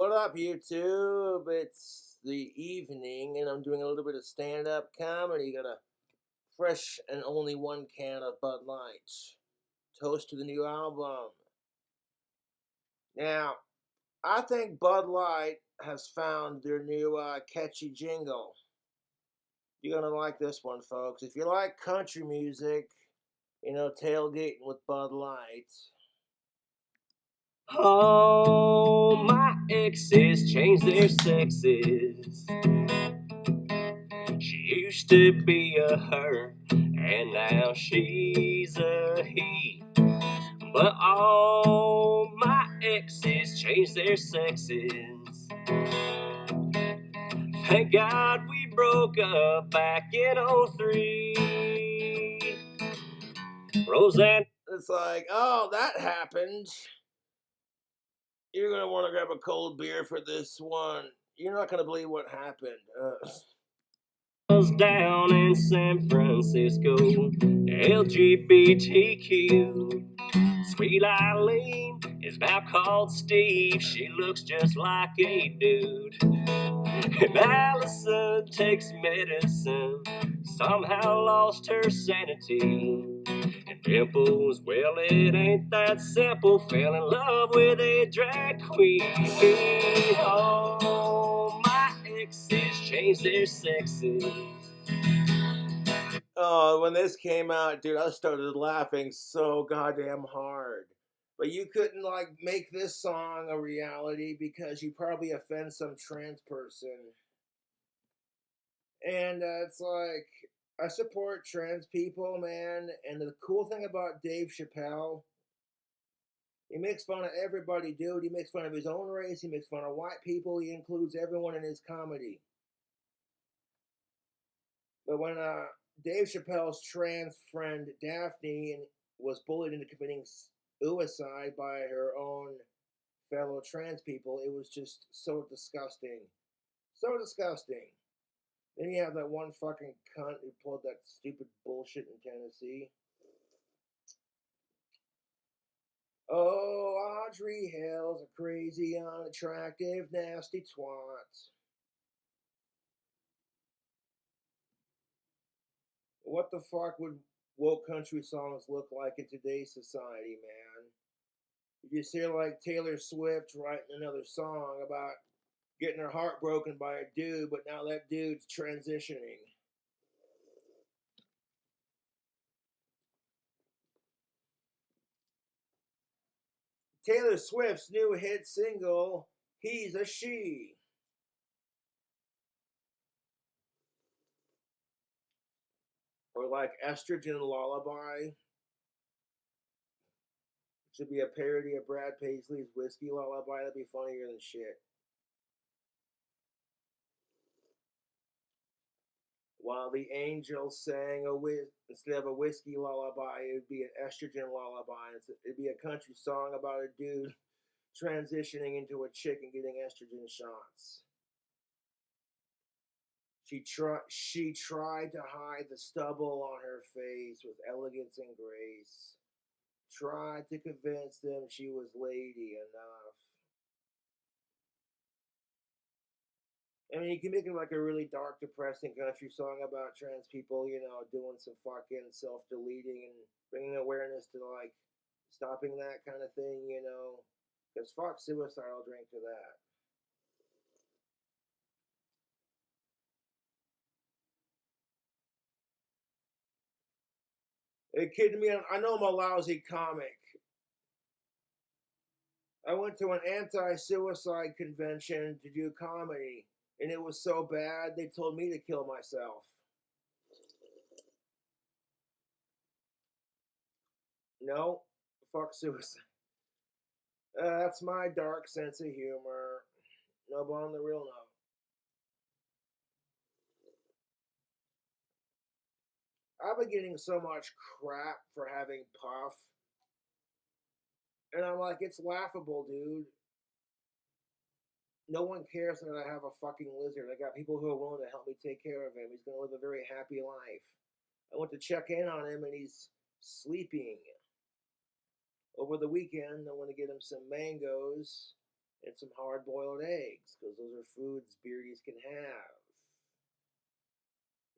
What up, YouTube? It's the evening, and I'm doing a little bit of stand-up comedy. Got a fresh and only one can of Bud Light. Toast to the new album. Now, I think Bud Light has found their new catchy jingle. You're gonna like this one, folks. If you like country music, tailgating with Bud Light. Oh, my exes changed their sexes. She used to be a her, and now she's a he. But all my exes changed their sexes. Thank God we broke up back in '03. Roseanne. It's like, oh, that happened. You're gonna want to grab a cold beer for this one. You're not gonna believe what happened. Was down in San Francisco, LGBTQ. Sweet Eileen is now called Steve. She looks just like a dude. And Allison takes medicine, somehow lost her sanity. And Dimples, well, it ain't that simple. Fell in love with a drag queen. Oh, my exes changed their sexes. Oh, when this came out, dude, I started laughing so goddamn hard. But you couldn't make this song a reality because you probably offend some trans person. And it's like I support trans people, man. And the cool thing about Dave Chappelle, he makes fun of everybody, dude. He makes fun of his own race. He makes fun of white people. He includes everyone in his comedy. But when Dave Chappelle's trans friend Daphne was bullied into committing suicide by her own fellow trans people, it was just so disgusting. So disgusting. Then you have that one fucking cunt who pulled that stupid bullshit in Tennessee. Oh, Audrey Hill's a crazy, unattractive, nasty twat. What the fuck would woke country songs look like in today's society, man? You just hear Taylor Swift writing another song about getting her heart broken by a dude, but now that dude's transitioning. Taylor Swift's new hit single, He's a She. Or Estrogen Lullaby. It should be a parody of Brad Paisley's Whiskey Lullaby. That'd be funnier than shit. While the angels sang instead of a whiskey lullaby, it would be an estrogen lullaby. It'd be a country song about a dude transitioning into a chick and getting estrogen shots. She tried to hide the stubble on her face with elegance and grace. Tried to convince them she was lady enough. I mean, you can make it like a really dark, depressing country song about trans people, doing some fucking self-deleting and bringing awareness to stopping that kind of thing. Because fuck suicide, I'll drink to that. Are you kidding me? I know I'm a lousy comic. I went to an anti-suicide convention to do comedy, and it was so bad they told me to kill myself. No, fuck suicide. That's my dark sense of humor. No, but on the real note. I've been getting so much crap for having puff. And I'm like, it's laughable, dude. No one cares that I have a fucking lizard. I got people who are willing to help me take care of him. He's going to live a very happy life. I went to check in on him and he's sleeping. Over the weekend, I want to get him some mangoes and some hard-boiled eggs, because those are foods beardies can have.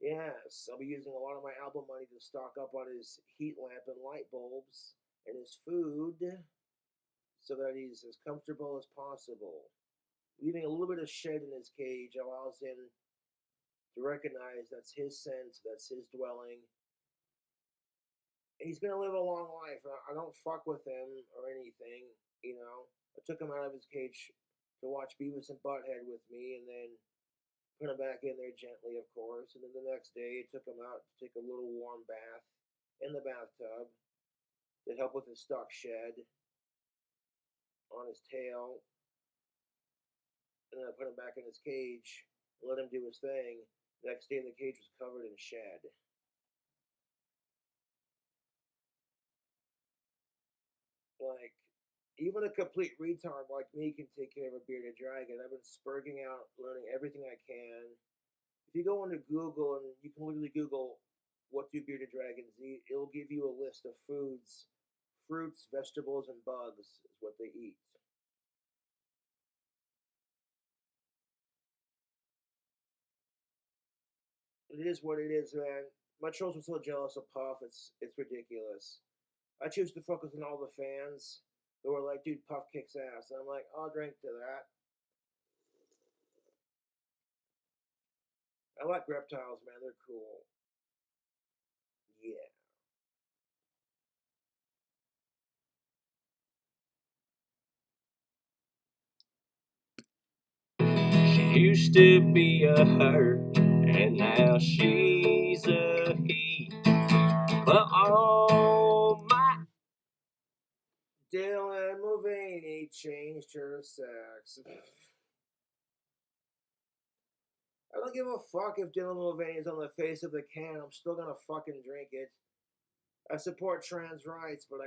Yes, I'll be using a lot of my album money to stock up on his heat lamp and light bulbs and his food so that he's as comfortable as possible. Leaving a little bit of shed in his cage allows him to recognize that's his sense, that's his dwelling. And he's gonna live a long life. I don't fuck with him or anything, you know. I took him out of his cage to watch Beavis and Butthead with me, and then put him back in there gently, of course. And then the next day, I took him out to take a little warm bath in the bathtub to help with his stuck shed on his tail. And then I put him back in his cage and let him do his thing. The next day, the cage was covered in shed. Like, even a complete retard like me can take care of a bearded dragon. I've been spurging out, learning everything I can. If you go into Google and you can literally Google what do bearded dragons eat, it'll give you a list of foods, fruits, vegetables, and bugs is what they eat. It is what it is, man. My trolls are so jealous of Puff. It's ridiculous. I choose to focus on all the fans who are like, dude, Puff kicks ass, and I'm like, I'll drink to that. I like reptiles, man. They're cool. Yeah. She used to be a her, and now she's a he. But oh my, Dylan Mulvaney changed her sex. I don't give a fuck if Dylan Mulvaney is on the face of the can. I'm still gonna fucking drink it. I support trans rights, but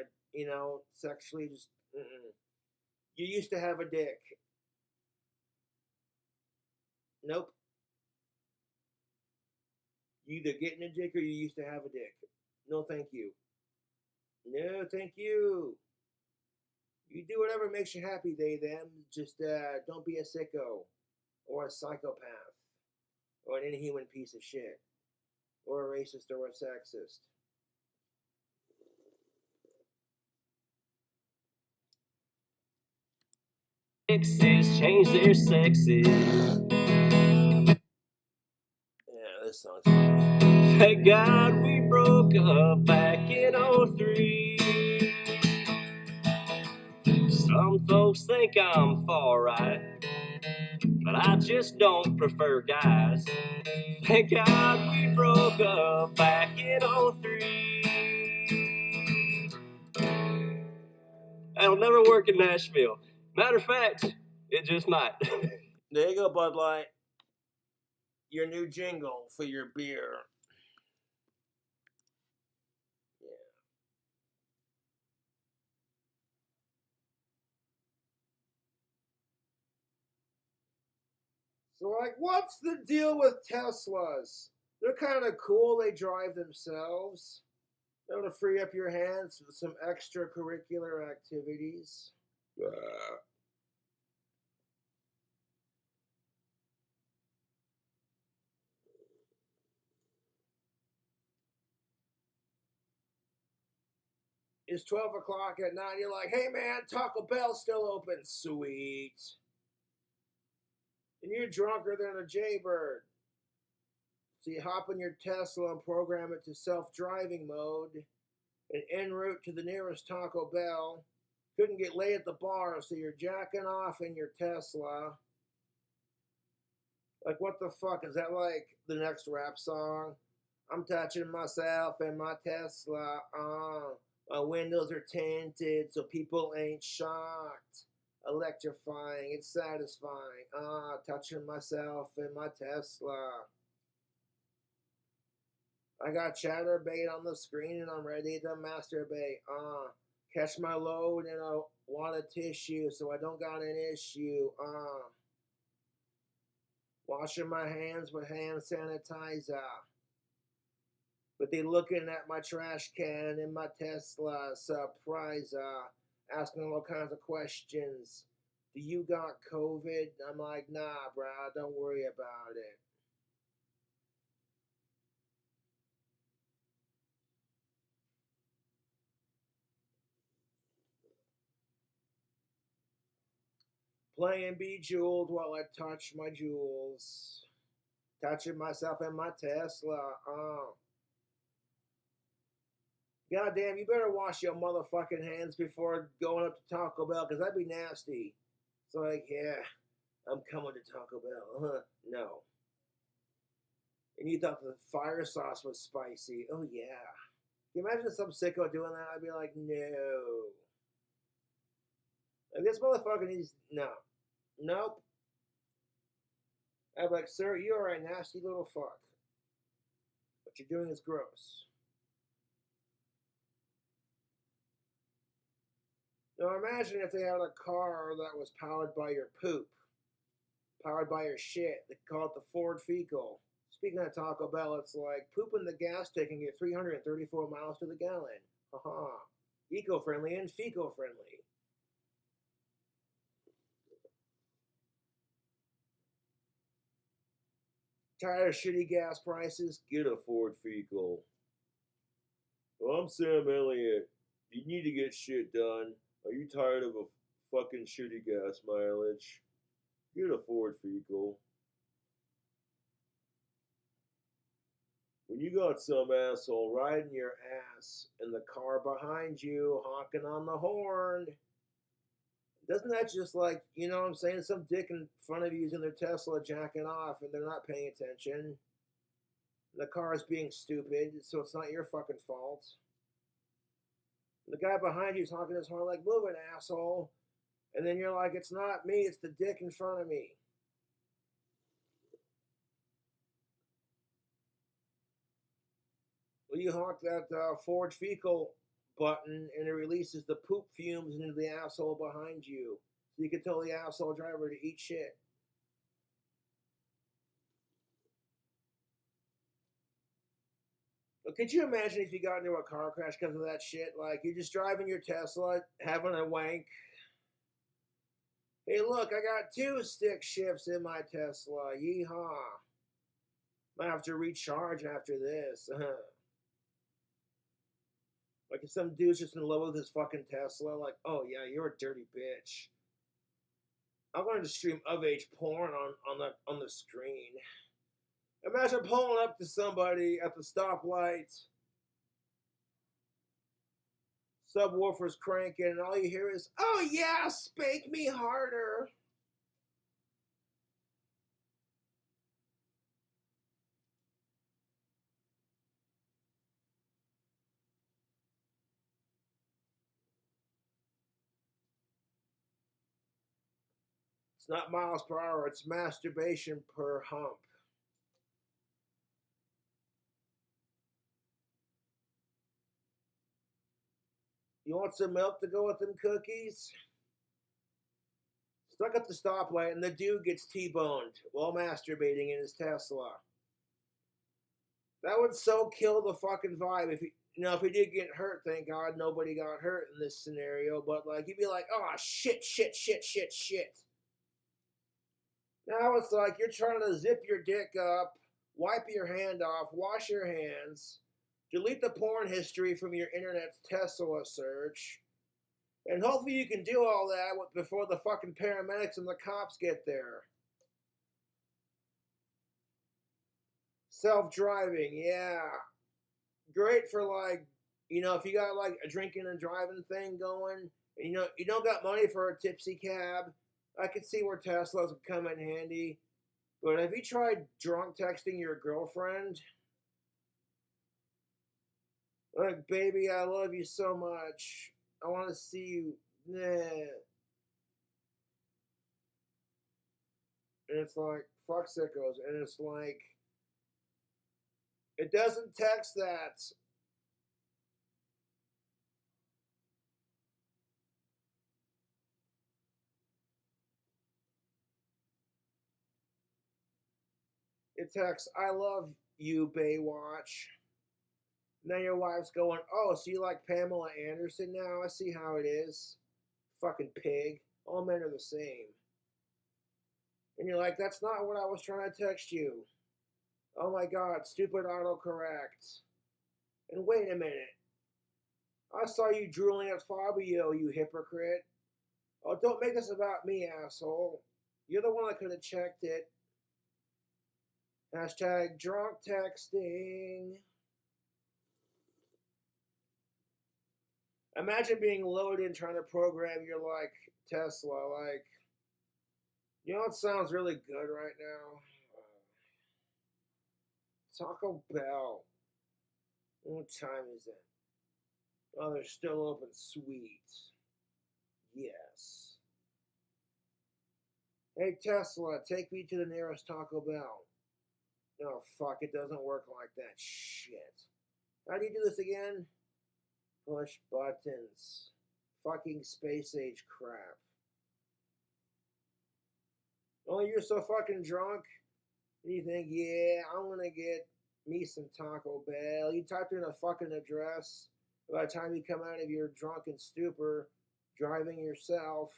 sexually just. Mm-mm. You used to have a dick. Nope. You either getting a dick or you used to have a dick. No, thank you. No, thank you. You do whatever makes you happy, they, them. Just don't be a sicko or a psychopath or an inhuman piece of shit or a racist or a sexist. exes change their sexes. Yeah, this song's. Thank God we broke up back in '03. Some folks think I'm far right, but I just don't prefer guys. Thank God we broke up back in '03. That'll never work in Nashville. Matter of fact, it just might. There you go, Bud Light. Your new jingle for your beer. Yeah. So, like, what's the deal with Teslas? They're kind of cool. They drive themselves. They're able to free up your hands for some extracurricular activities. It's 12 o'clock at night. You're like, hey man, Taco Bell's still open. Sweet. And you're drunker than a jaybird. So you hop in your Tesla and program it to self-driving mode and en route to the nearest Taco Bell. Couldn't get laid at the bar, so you're jacking off in your Tesla. Like, what the fuck? Is that like the next rap song? I'm touching myself in my Tesla. My windows are tinted so people ain't shocked. Electrifying, it's satisfying. Touching myself in my Tesla. I got chatterbait on the screen and I'm ready to masturbate. Catch my load in a wad of tissue so I don't got an issue. Washing my hands with hand sanitizer. But they looking at my trash can in my Tesla, surprise, asking all kinds of questions. you got COVID? I'm like, nah, bro, don't worry about it. Playing Bejeweled while I touch my jewels. Touching myself in my Tesla. Goddamn, you better wash your motherfucking hands before going up to Taco Bell, because that'd be nasty. It's like, yeah, I'm coming to Taco Bell. No. And you thought the fire sauce was spicy. Oh, yeah. Can you imagine some sicko doing that? I'd be like, no. Like, this motherfucker needs, no. Nope. I'd be like, sir, you are a nasty little fuck. What you're doing is gross. Now imagine if they had a car that was powered by your poop, powered by your shit. They call it the Ford Fecal. Speaking of Taco Bell, it's like poop in the gas tank and get 334 miles to the gallon. Haha. Eco-friendly and fecal-friendly. Tired of shitty gas prices? Get a Ford Fecal. Well, I'm Sam Elliott. You need to get shit done. Are you tired of a fucking shitty gas mileage? Get a Ford Fecal. When you got some asshole riding your ass in the car behind you, honking on the horn, doesn't that just like, you know what I'm saying? Some dick in front of you is in their Tesla jacking off and they're not paying attention. The car is being stupid, so it's not your fucking fault. The guy behind you is honking his horn like, move it, asshole. And then you're like, it's not me, it's the dick in front of me. Well, you honk that Ford Fecal button and it releases the poop fumes into the asshole behind you. So you can tell the asshole driver to eat shit. But could you imagine if you got into a car crash because of that shit? Like, you're just driving your Tesla, having a wank. Hey, look, I got 2 stick shifts in my Tesla. Yeehaw. Might have to recharge after this. Like, if some dude's just in love with his fucking Tesla, like, oh yeah, you're a dirty bitch. I'm going to stream of age porn on the screen. Imagine pulling up to somebody at the stoplight. Subwoofer's cranking, and all you hear is, oh yeah, spank me harder. It's not miles per hour, it's masturbation per hump. You want some milk to go with them cookies? Stuck at the stoplight, and the dude gets T-boned while masturbating in his Tesla. That would so kill the fucking vibe. If he, if he did get hurt, thank God nobody got hurt in this scenario. But like, he'd be like, "Oh shit, shit, shit, shit, shit." Now it's like you're trying to zip your dick up, wipe your hand off, wash your hands, delete the porn history from your internet's Tesla search, and hopefully you can do all that before the fucking paramedics and the cops get there. Self-driving, yeah. Great for like, if you got like a drinking and driving thing going, and you don't got money for a tipsy cab, I could see where Teslas would come in handy. But have you tried drunk texting your girlfriend? Like, baby, I love you so much. I want to see you. Nah. And it's like, fuck sickos. And it's like, it doesn't text that. It texts, I love you, Baywatch. Now your wife's going, oh, so you like Pamela Anderson now? I see how it is. Fucking pig. All men are the same. And you're like, that's not what I was trying to text you. Oh my god, stupid autocorrect. And wait a minute. I saw you drooling at Fabio, you hypocrite. Oh, don't make this about me, asshole. You're the one that could have checked it. Hashtag drunk texting. Imagine being loaded and trying to program your, like, Tesla. Like, you know what sounds really good right now? Taco Bell. What time is it? Oh, they're still open. Sweet. Yes. Hey, Tesla, take me to the nearest Taco Bell. No, fuck, it doesn't work like that. Shit. How do you do this again? Push buttons. Fucking space age crap. Oh, you're so fucking drunk? And you think, yeah, I'm gonna get me some Taco Bell. You typed in a fucking address. By the time you come out of your drunken stupor, driving yourself,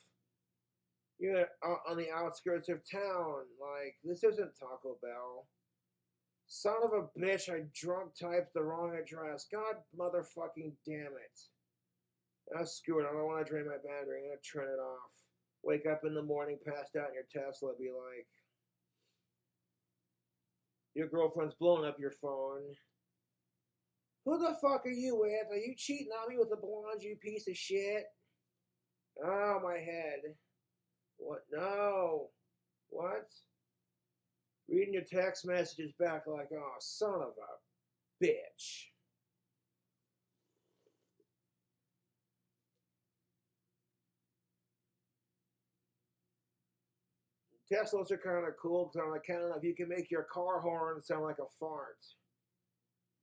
you're on the outskirts of town. Like, this isn't Taco Bell. Son of a bitch, I drunk typed the wrong address. God motherfucking damn it. Screw it, I don't want to drain my battery. I'm gonna turn it off. Wake up in the morning, passed out in your Tesla, be like, your girlfriend's blowing up your phone. Who the fuck are you with? Are you cheating on me with a blonde, you piece of shit? Oh, my head. What? No. What? Reading your text messages back like, oh, son of a bitch. Teslas are kind of cool because on account of you can make your car horn sound like a fart.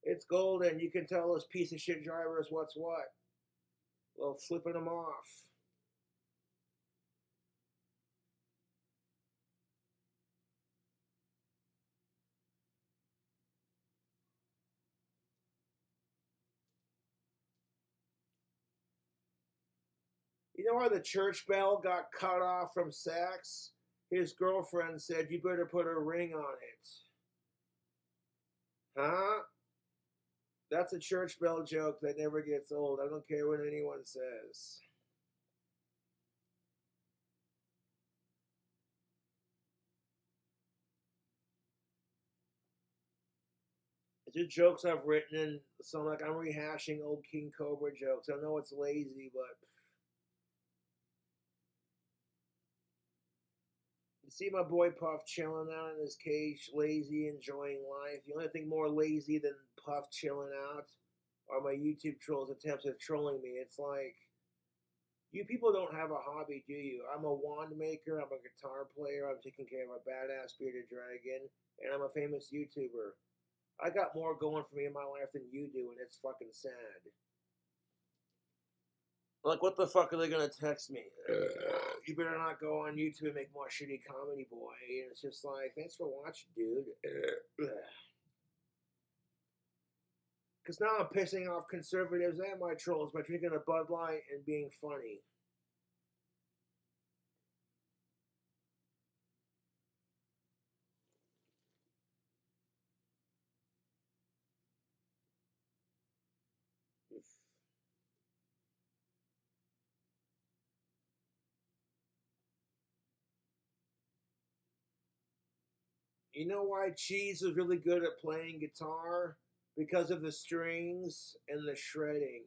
It's golden. You can tell those piece of shit drivers what's what. Well, flipping them off. You know why the church bell got cut off from sex? His girlfriend said, you better put a ring on it. Huh? That's a church bell joke that never gets old. I don't care what anyone says. It's just jokes I've written and so like I'm rehashing old King Cobra jokes. I know it's lazy, but you see my boy Puff chilling out in his cage, lazy, enjoying life. The only thing more lazy than Puff chilling out are my YouTube trolls' attempts at trolling me. It's like, you people don't have a hobby, do you? I'm a wand maker, I'm a guitar player, I'm taking care of a badass bearded dragon, and I'm a famous YouTuber. I got more going for me in my life than you do, and it's fucking sad. Like, what the fuck are they gonna text me? You better not go on YouTube and make more shitty comedy, boy. And it's just like, thanks for watching, dude. Because now I'm pissing off conservatives and my trolls by drinking a Bud Light and being funny. You know why Cheese is really good at playing guitar? Because of the strings and the shredding.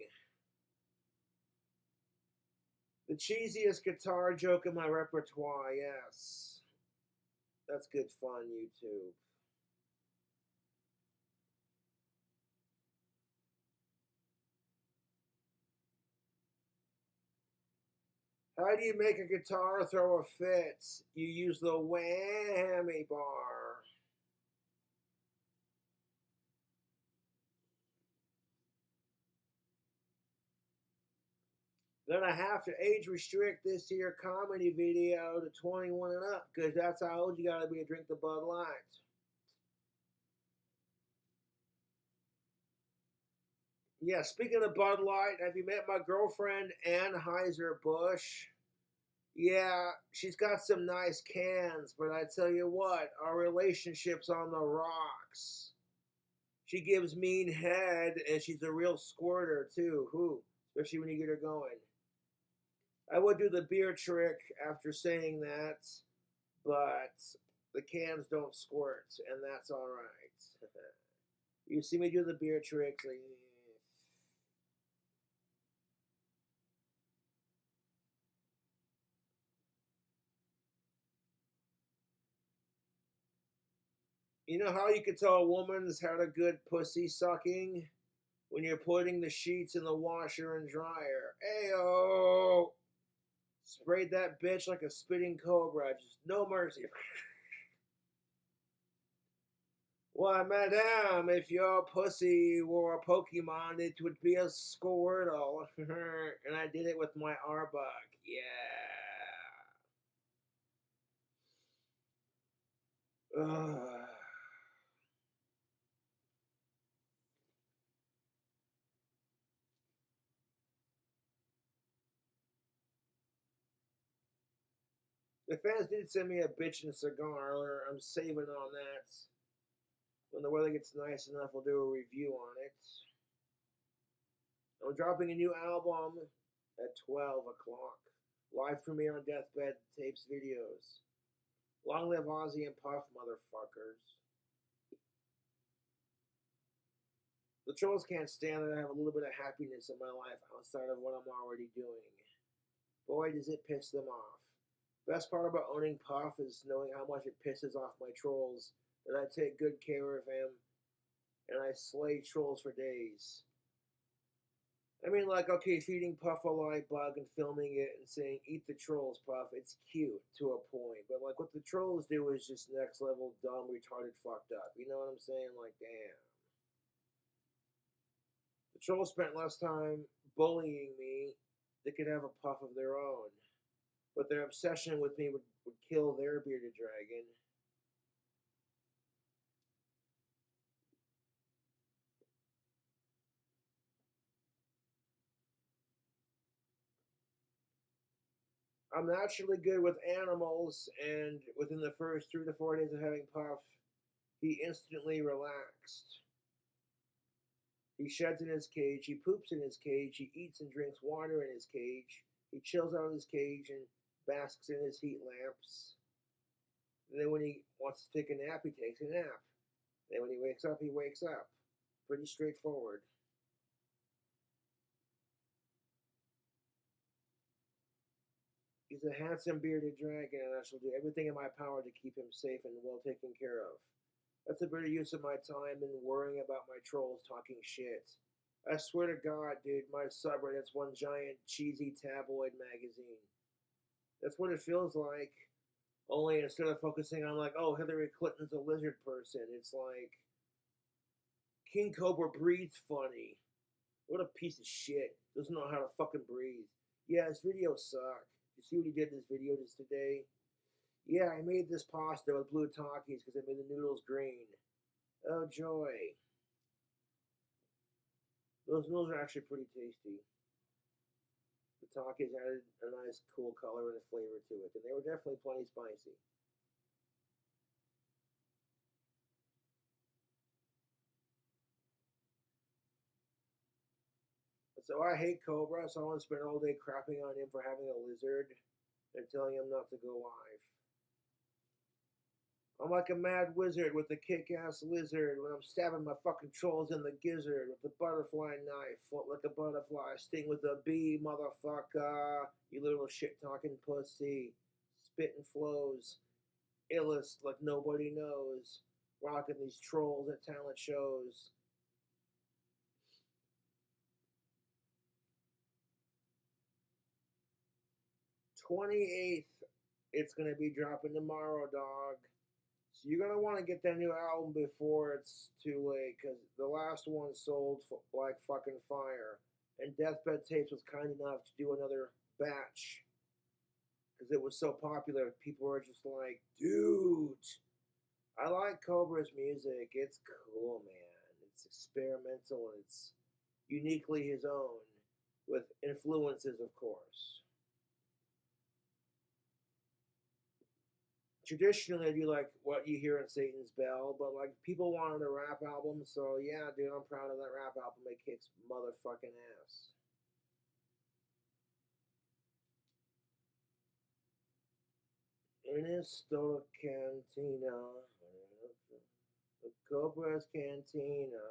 The cheesiest guitar joke in my repertoire, yes. That's good fun, YouTube. How do you make a guitar throw a fit? You use the whammy bar. Then I have to age restrict this here comedy video to 21 and up, because that's how old you gotta be to drink the Bud Light. Yeah, speaking of Bud Light, have you met my girlfriend, Anheuser-Busch? Yeah, she's got some nice cans, but I tell you what, our relationship's on the rocks. She gives mean head, and she's a real squirter too. Who? Especially when you get her going. I would do the beer trick after saying that, but the cans don't squirt, and that's all right. You see me do the beer trick, like, you know how you can tell a woman's had a good pussy sucking? When you're putting the sheets in the washer and dryer. Ayo! Sprayed that bitch like a spitting cobra. Just no mercy. Why, madame, if your pussy were a Pokemon, it would be a Squirtle. And I did it with my Arbok. Yeah. Ugh. The fans did send me a bitchin' cigar. I'm saving on that. When the weather gets nice enough, we'll do a review on it. I'm dropping a new album at 12 o'clock. Live premiere on Deathbed Tapes videos. Long live Ozzy and Puff, motherfuckers. The trolls can't stand that I have a little bit of happiness in my life outside of what I'm already doing. Boy, does it piss them off. Best part about owning Puff is knowing how much it pisses off my trolls that I take good care of him and I slay trolls for days. I mean, like, okay, feeding Puff a light bug and filming it and saying, eat the trolls, Puff, it's cute to a point. But, like, what the trolls do is just next level dumb, retarded, fucked up. You know what I'm saying? Like, damn. The trolls spent less time bullying me. They could have a Puff of their own. But their obsession with me would kill their bearded dragon. I'm naturally good with animals, and within the first 3 to 4 days of having Puff, he instantly relaxed. He sheds in his cage, he poops in his cage, he eats and drinks water in his cage, he chills out in his cage and basks in his heat lamps. And then when he wants to take a nap, he takes a nap. Then when he wakes up, he wakes up. Pretty straightforward. He's a handsome bearded dragon, and I shall do everything in my power to keep him safe and well taken care of. That's a better use of my time than worrying about my trolls talking shit. I swear to God, dude, my subreddit's one giant cheesy tabloid magazine. That's what it feels like. Only instead of focusing on like, oh, Hillary Clinton's a lizard person, it's like King Cobra breathes funny. What a piece of shit. Doesn't know how to fucking breathe. Yeah, his videos suck. You see what he did in this video just today? Yeah, I made this pasta with blue Takis because I made the noodles green. Oh, joy. Those noodles are actually pretty tasty. The Takis added a nice, cool color and a flavor to it, and they were definitely plenty spicy. So I hate Cobra, so I want to spend all day crapping on him for having a lizard and telling him not to go live. I'm like a mad wizard with a kick-ass lizard when I'm stabbing my fucking trolls in the gizzard with the butterfly knife, float like a butterfly, sting with a bee, motherfucker, you little shit-talking pussy, spitting flows, illest like nobody knows, rocking these trolls at talent shows. 28th, it's gonna be dropping tomorrow, dog. So you're gonna want to get that new album before it's too late, cause the last one sold like fucking fire, and Deathbed Tapes was kind enough to do another batch, cause it was so popular. People were just like, dude, I like Cobra's music. It's cool, man. It's experimental and it's uniquely his own, with influences, of course. traditionally I do like What You Hear in Satan's Bell, but like people wanted a rap album, so yeah, dude, I'm proud of that rap album. It kicks motherfucking ass. In his store cantina, the Cobra's cantina.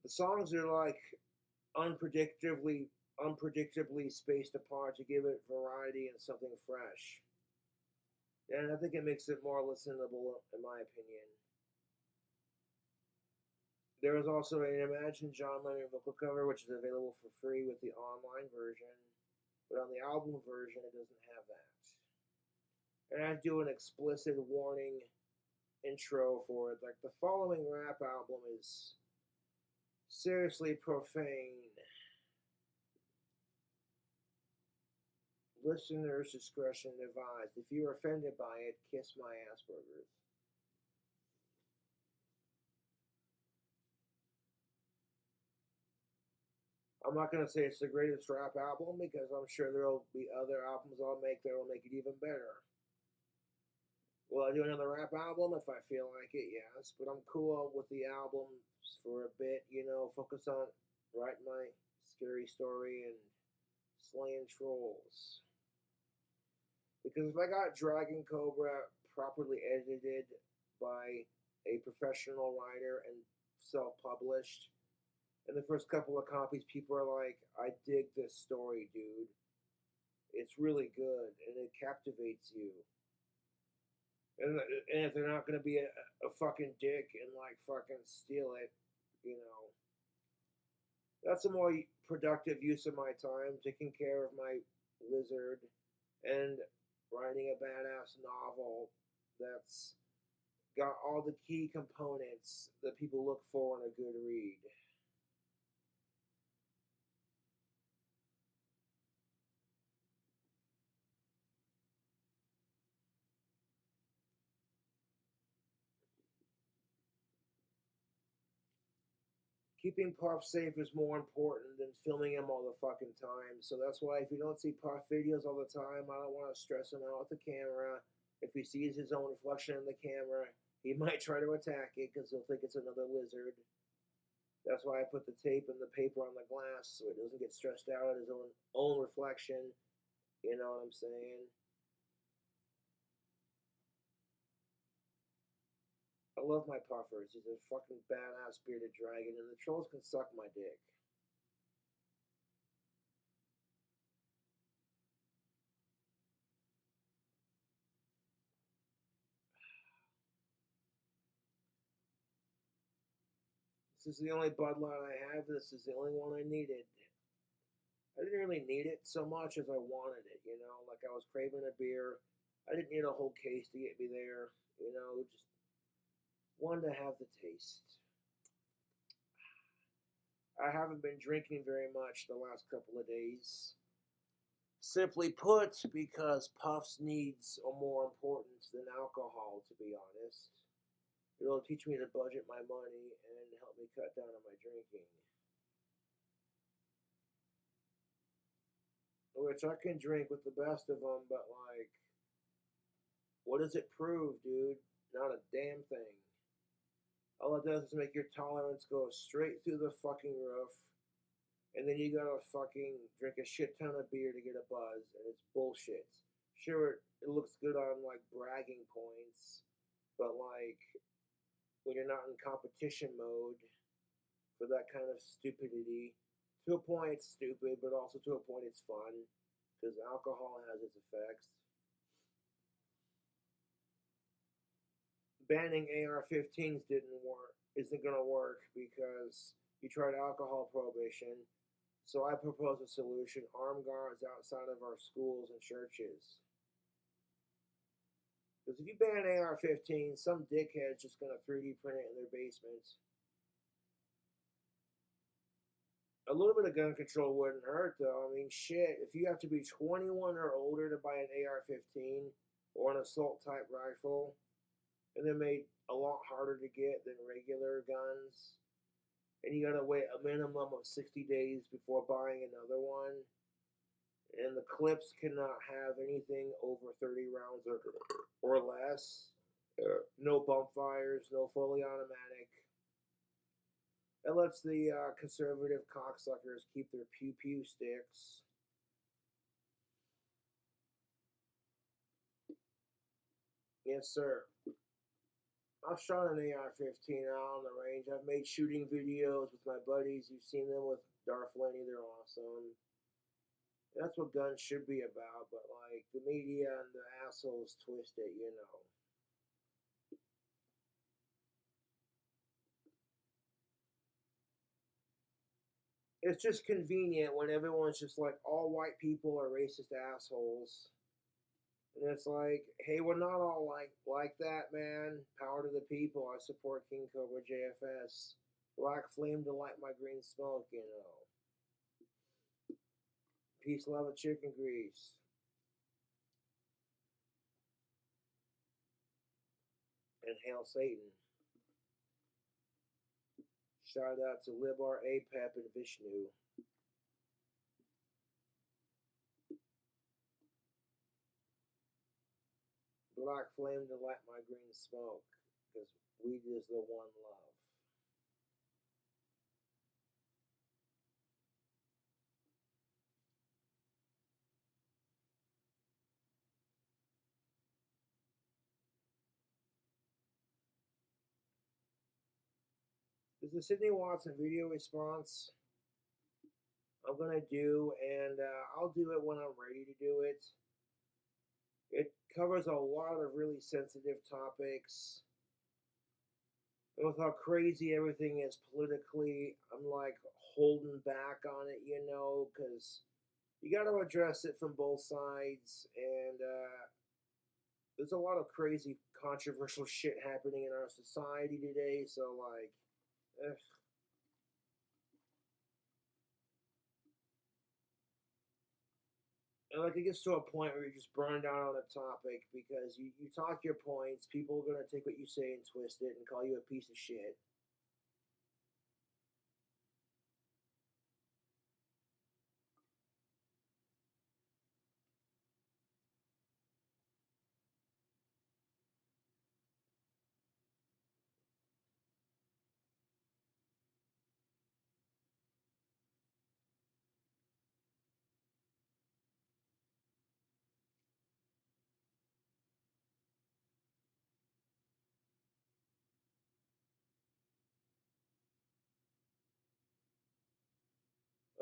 The songs are like unpredictably spaced apart to give it variety and something fresh. And I think it makes it more listenable, in my opinion. There is also an Imagine John Lennon vocal cover, which is available for free with the online version, but on the album version, it doesn't have that. And I do an explicit warning intro for it. Like, the following rap album is seriously profane. Listeners' discretion advised. If you're offended by it, kiss my Asperger's. I'm not gonna say it's the greatest rap album because I'm sure there'll be other albums I'll make that'll make it even better. Will I do another rap album if I feel like it? Yes, but I'm cool with the albums for a bit. Focus on writing my scary story and slaying trolls. Because if I got Dragon Cobra properly edited by a professional writer and self-published, and the first couple of copies, people are like, I dig this story, dude. It's really good, and it captivates you. And if they're not going to be a fucking dick and, like, fucking steal it, you know, that's a more productive use of my time, taking care of my lizard and writing a badass novel that's got all the key components that people look for in a good read. Keeping Puff safe is more important than filming him all the fucking time. So that's why if you don't see Puff videos all the time, I don't want to stress him out with the camera. If he sees his own reflection in the camera, he might try to attack it because he'll think it's another lizard. That's why I put the tape and the paper on the glass so it doesn't get stressed out at his own reflection. You know what I'm saying? I love my puffers. He's a fucking badass bearded dragon, and the trolls can suck my dick. This is the only Bud Light I have. This is the only one I needed. I didn't really need it so much as I wanted it. Like I was craving a beer. I didn't need a whole case to get me there. Just wanted to have the taste. I haven't been drinking very much the last couple of days. Simply put, because Puffs needs are more important than alcohol, to be honest. It'll teach me to budget my money and help me cut down on my drinking. Which I can drink with the best of them, but like, what does it prove, dude? Not a damn thing. All it does is make your tolerance go straight through the fucking roof, and then you gotta fucking drink a shit ton of beer to get a buzz, and it's bullshit. Sure, it looks good on like bragging points, but like when you're not in competition mode for that kind of stupidity, to a point it's stupid, but also to a point it's fun because alcohol has its effects. Banning AR-15s isn't gonna work because you tried alcohol prohibition. So I propose a solution: armed guards outside of our schools and churches. Because if you ban AR-15, some dickhead's just gonna 3D print it in their basement. A little bit of gun control wouldn't hurt, though. I mean, shit, if you have to be 21 or older to buy an AR-15 or an assault-type rifle, and they're made a lot harder to get than regular guns, and you gotta wait a minimum of 60 days before buying another one, And the clips cannot have anything over 30 rounds or less. No bump fires, no fully automatic. It lets the conservative cocksuckers keep their pew pew sticks. Yes, sir. I've shot an AR-15 out on the range. I've made shooting videos with my buddies. You've seen them with Darth Lenny. They're awesome. That's what guns should be about, but like the media and the assholes twist it, you know. It's just convenient when everyone's just like all white people are racist assholes. And it's like, hey, we're not all like that, man. Power to the people. I support King Cobra JFS. Black flame to light my green smoke, you know. Peace, love, and chicken grease. And hail Satan. Shout out to Libar, Apep, and Vishnu. Black flame to light my green smoke, because weed is the one love. There's a Sydney Watson video response I'm gonna do, and I'll do it when I'm ready to do it. It covers a lot of really sensitive topics. And with how crazy everything is politically, I'm like holding back on it, you know, because you got to address it from both sides. And there's a lot of crazy, controversial shit happening in our society today. So, like, ugh. And like it gets to a point where you just burn down on a topic because you talk your points, people are gonna take what you say and twist it and call you a piece of shit.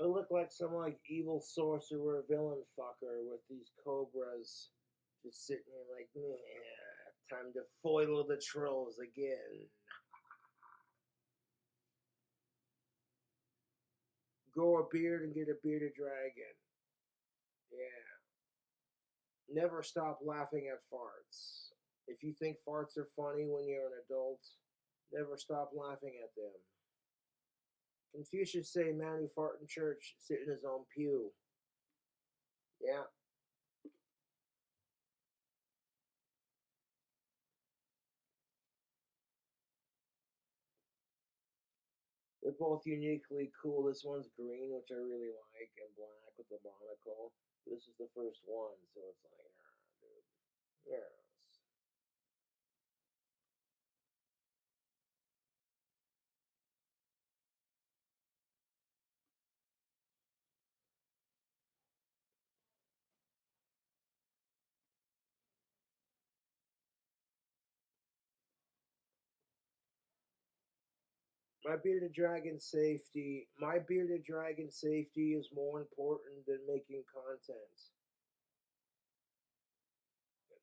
I look like some like evil sorcerer villain fucker with these cobras just sitting there like, yeah, time to foil the trolls again. Grow a beard and get a bearded dragon. Yeah. Never stop laughing at farts. If you think farts are funny when you're an adult, never stop laughing at them. Confucius say man who fart in church sit in his own pew. Yeah. They're both uniquely cool. This one's green, which I really like, and black with the monocle. This is the first one, so it's like, dude. Yes. My bearded dragon safety is more important than making content.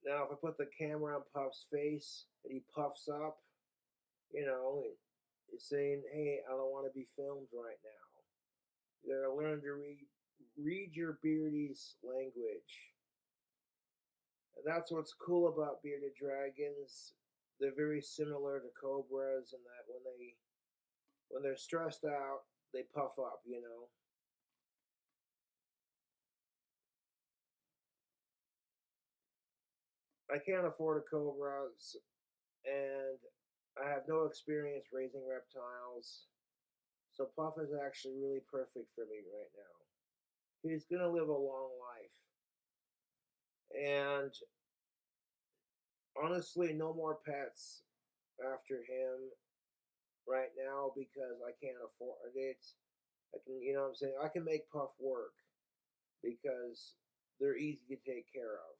Now, if I put the camera on Puff's face and he puffs up, you know, he's saying, "Hey, I don't want to be filmed right now." You gotta learn to read your beardie's language. And that's what's cool about bearded dragons. They're very similar to cobras in that when they're stressed out, they puff up, you know. I can't afford a cobra, and I have no experience raising reptiles. So Puff is actually really perfect for me right now. He's gonna live a long life. And honestly, no more pets after him right now because I can't afford it. I can, you know what I'm saying? I can make Puff work because they're easy to take care of.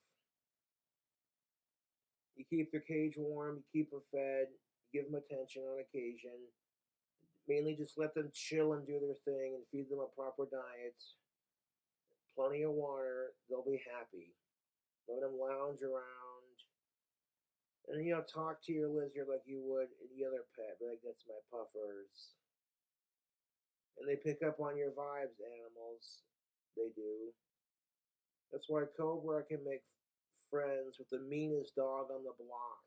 You keep their cage warm, you keep them fed, you give them attention on occasion. Mainly just let them chill and do their thing and feed them a proper diet, plenty of water, they'll be happy. Let them lounge around. And talk to your lizard like you would any other pet. Be like, that's my puffers. And they pick up on your vibes, animals. They do. That's why Cobra can make friends with the meanest dog on the block.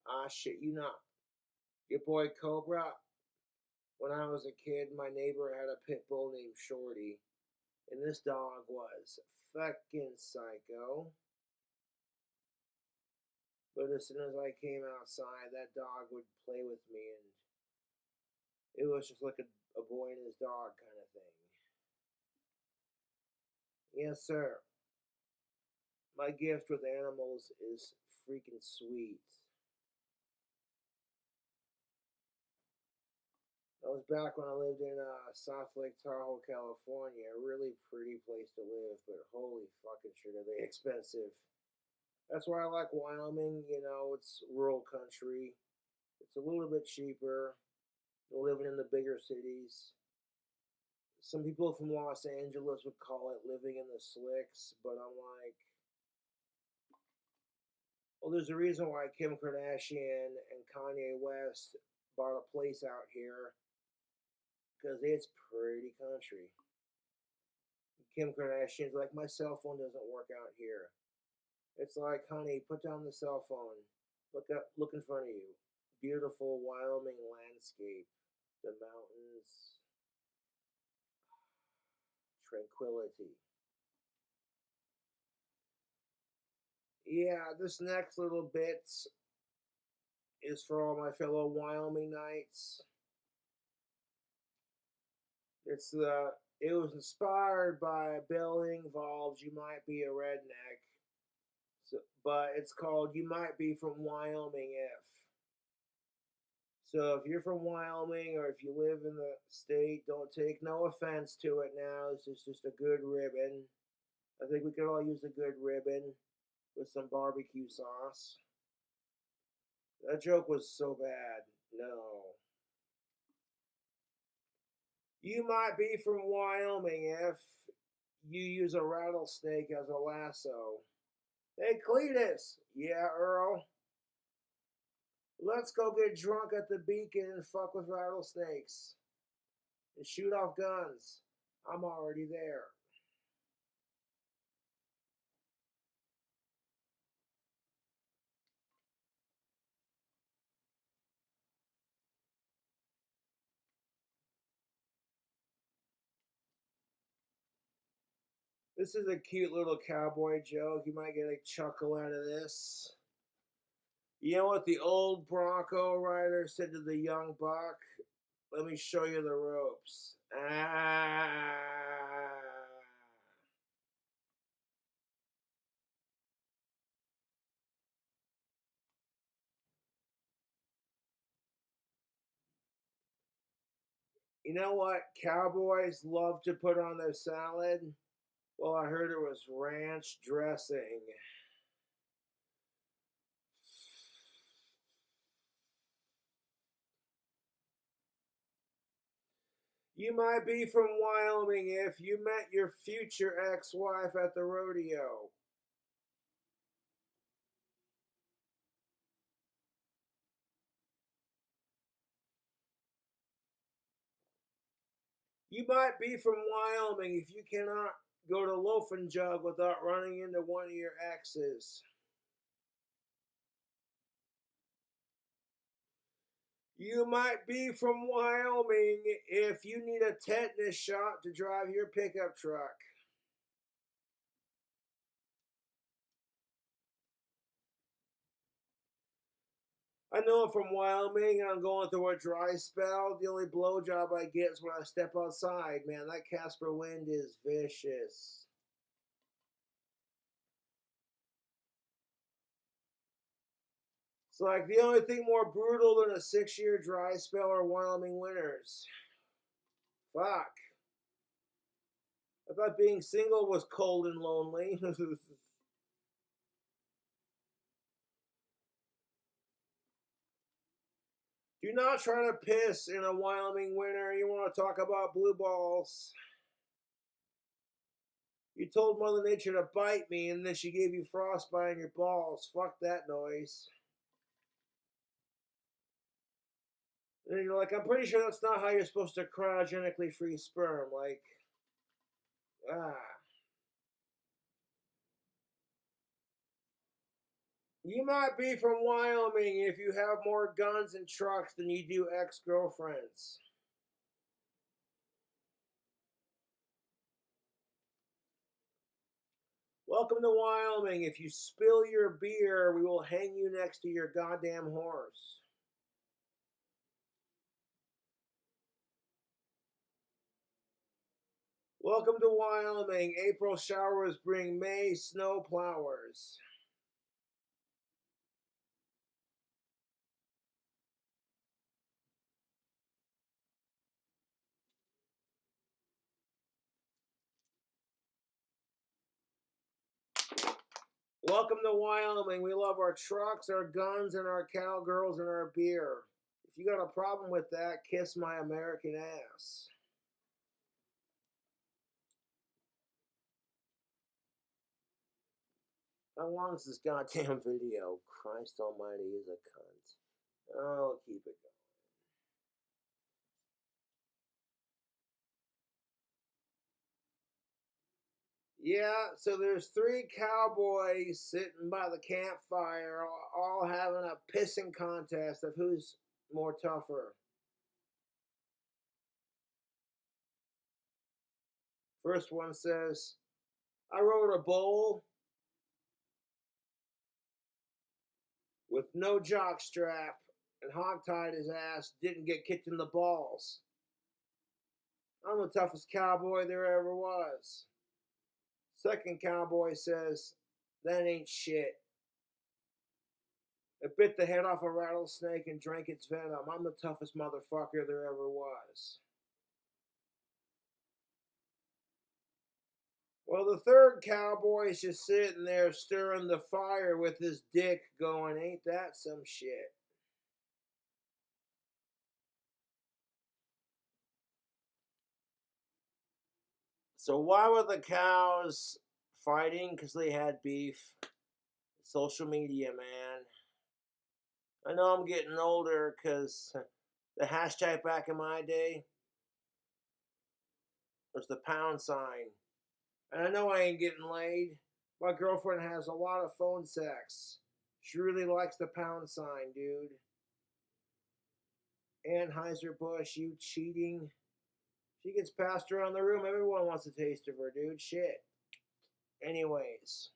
Ah, shit, you know. Your boy Cobra, when I was a kid, my neighbor had a pit bull named Shorty. And this dog was fucking psycho. But as soon as I came outside, that dog would play with me, and it was just like a boy and his dog kind of thing. Yes, sir. My gift with animals is freaking sweet. That was back when I lived in South Lake Tahoe, California. A really pretty place to live, but holy fucking shit are they expensive. That's why I like Wyoming. It's rural country. It's a little bit cheaper than living in the bigger cities. Some people from Los Angeles would call it living in the slicks, but I'm like, well, there's a reason why Kim Kardashian and Kanye West bought a place out here, because it's pretty country. Kim Kardashian's like, my cell phone doesn't work out here. It's like, honey, put down the cell phone. Look in front of you. Beautiful Wyoming landscape. The mountains. Tranquility. Yeah, this next little bit is for all my fellow Wyoming Knights. It was inspired by Bill Engvall's "You Might Be a Redneck," but it's called "You Might Be from Wyoming If." So if you're from Wyoming or if you live in the state, don't take no offense to it now. This is just a good ribbon. I think we could all use a good ribbon with some barbecue sauce. That joke was so bad. No. You might be from Wyoming if you use a rattlesnake as a lasso. Hey, Cletus. Yeah, Earl. Let's go get drunk at the beacon and fuck with rattlesnakes. And shoot off guns. I'm already there. This is a cute little cowboy joke. You might get a chuckle out of this. You know what the old Bronco rider said to the young buck? Let me show you the ropes. Ah. You know what cowboys love to put on their salad? Well, I heard it was ranch dressing. You might be from Wyoming if you met your future ex-wife at the rodeo. You might be from Wyoming if you cannot go to Loaf and Jug without running into one of your exes. You might be from Wyoming if you need a tetanus shot to drive your pickup truck. I know I'm from Wyoming and I'm going through a dry spell. The only blowjob I get is when I step outside. Man, that Casper wind is vicious. It's like the only thing more brutal than a 6-year dry spell are Wyoming winters. Fuck. I thought being single was cold and lonely. Do not try to piss in a Wyoming winter. You want to talk about blue balls. You told Mother Nature to bite me and then she gave you frostbite on your balls. Fuck that noise. And you're like, I'm pretty sure that's not how you're supposed to cryogenically freeze sperm. Like, ah. You might be from Wyoming if you have more guns and trucks than you do ex-girlfriends. Welcome to Wyoming. If you spill your beer, we will hang you next to your goddamn horse. Welcome to Wyoming. April showers bring May snow plowers. Welcome to Wyoming. We love our trucks, our guns, and our cowgirls and our beer. If you got a problem with that, kiss my American ass. How long is this goddamn video? Christ almighty, is a cunt. Oh, keep it going. Yeah, so there's 3 cowboys sitting by the campfire, all having a pissing contest of who's more tougher. First one says, I rode a bull with no jock strap and hogtied his ass, didn't get kicked in the balls. I'm the toughest cowboy there ever was. Second cowboy says, that ain't shit. I bit the head off a rattlesnake and drank its venom. I'm the toughest motherfucker there ever was. Well, the third cowboy's just sitting there stirring the fire with his dick going, ain't that some shit? So why were the cows fighting? Because they had beef. Social media, man. I know I'm getting older because the hashtag back in my day was the pound sign. And I know I ain't getting laid. My girlfriend has a lot of phone sex. She really likes the pound sign, dude. Anheuser-Busch, you cheating. She gets passed around the room. Everyone wants a taste of her, dude. Shit. Anyways.